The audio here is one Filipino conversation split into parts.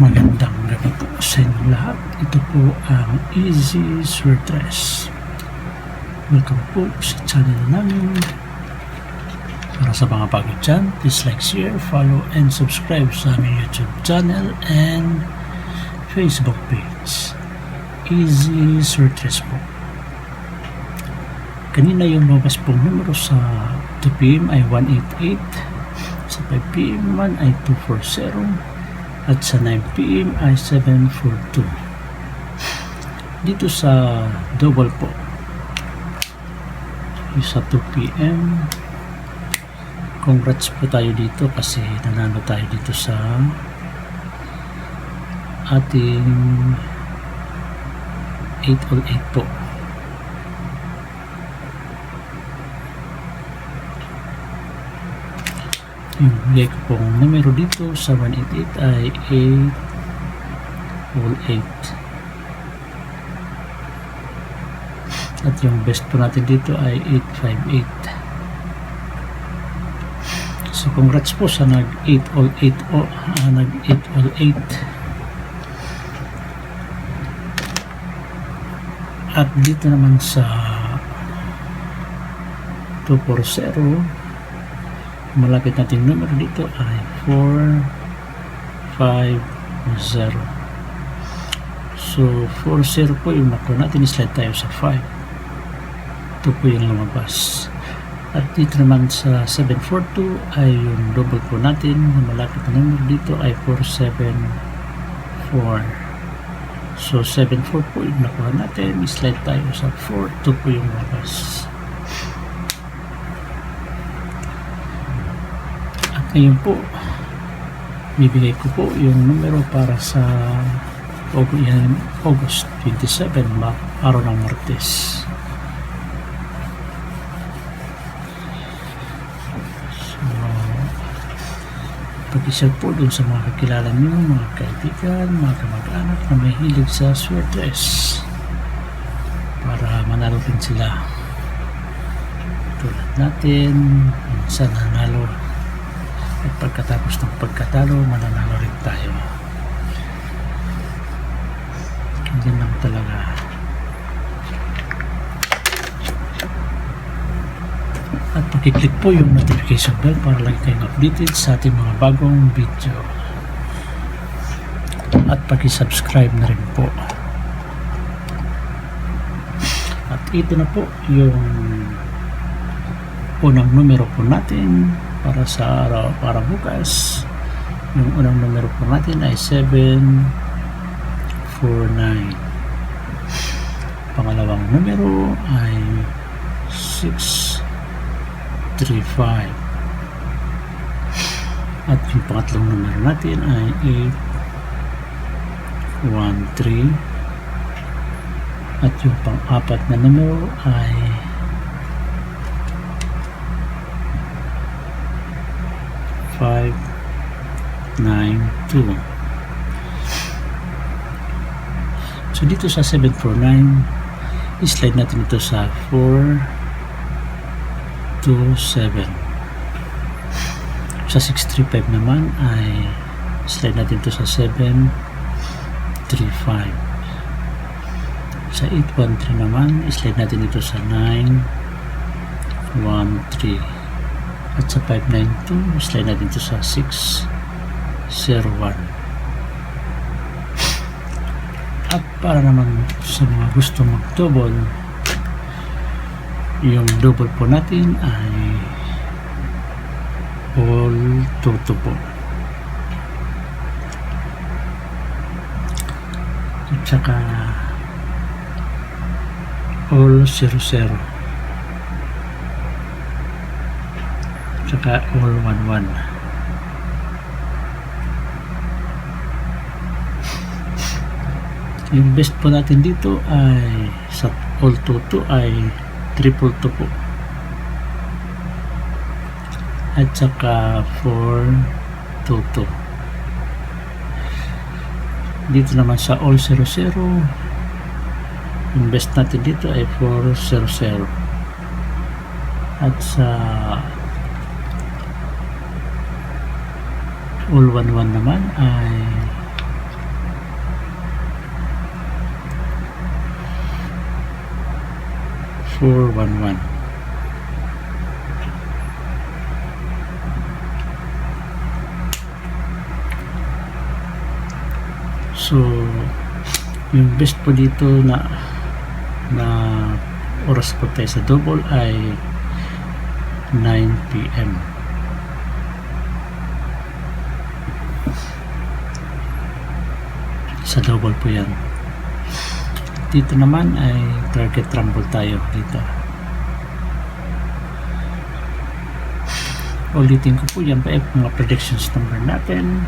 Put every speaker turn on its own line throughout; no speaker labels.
Magandang gabi po sa inyo lahat. Ito po ang Easy Sweatress. Welcome po sa channel namin. Para sa mga bago dyan, please like, share, follow, and subscribe sa aming YouTube channel and Facebook page. Easy Sweatress po. Kanina yung lumabas pong numero sa 2 PM ay 188, sa 5 PM naman ay 240, at sa 9 PM ay 742. Dito sa double po, yung sa 2 PM, congrats po tayo dito kasi nanalo tayo dito sa ating 808 po. Yung bigay ko pong numero dito sa 188 ay 888. At yung best po natin dito ay 858. So congrats po sa nag 808 o nag 808. At dito naman sa 240, malapit nating numero dito ay 450. So 40 po yung nakuha natin, slide tayo sa 5. Ito po yung lumabas. At dito naman sa 742 ay yung double po natin, malapit na numero dito ay 474. So 74 po yung nakuha natin, slide tayo sa 4. Ito po yung lumabas. Ngayon po, bibigay ko po yung numero para sa August 27, araw ng Martes. So, pag-isip po dun sa mga kakilala nyo, mga kaibigan, mga kamag-anak na may hilig sa sweatress para manalo din sila. Tulad natin, minsan nanalo. At pagkatapos ng pagkatalo, mananalo rin tayo. Ganyan lang talaga. At pakiclick po yung notification bell para lagi kayong updated sa ating mga bagong video. At pakisubscribe na rin po. At ito na po yung unang numero po natin para sa araw, para bukas. Yung unang numero po natin ay 749. Pangalawang numero ay 635. At yung pangatlong numero natin ay 813. At yung pang-apat na numero ay 592. So dito sa 749, i-slide natin ito sa 427. Sa 635 naman ay slide natin ito sa 735. Sa 813 naman, i-slide natin ito sa 913. At sa 592, slide natin ito sa 601. At para naman sa mga gusto mag-double, yung double po natin ay all toto po. At saka all 00. Saka all 11. Yung best po natin dito ay sa all 22 ay 322 po. At saka 422. Dito naman sa all 00, yung best natin dito ay 400. At sa all 11 naman ay 411. So yung best po dito na oras po tayo sa double ay 9 PM. Sa double po yan. Dito naman ay target rumble tayo dito. Ulitin ko po yan pa mga predictions number natin.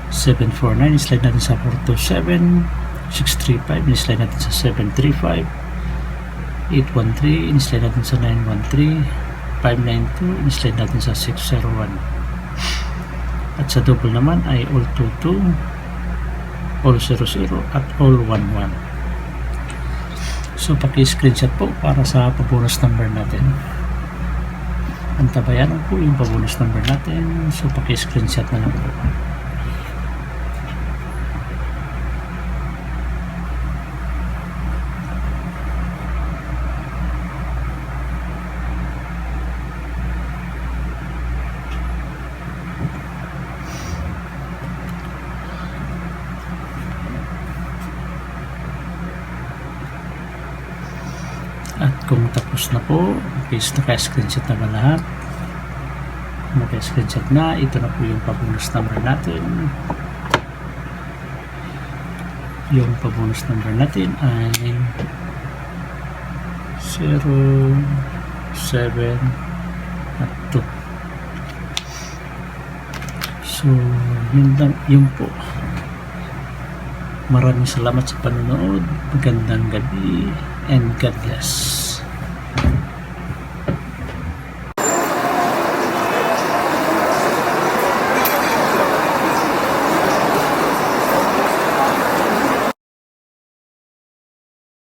749, slide natin sa 427. 635, slide natin sa 735. 813, slide natin sa 913. 592, slide natin sa 601. At sa double naman ay all 22, all 00 at all 11. So paki-screenshot po para sa pabonus number natin. Antabayanan po yung pabonus number natin. So paki-screenshot na lang po. At kung tapos na po, naka-screenshot na ba lahat? Naka-screenshot na. Ito na po yung pabonus number natin. Yung pabonus number natin ay 0, 7 at 2. So yun po. Maraming salamat sa panonood. Magandang gabi and God bless.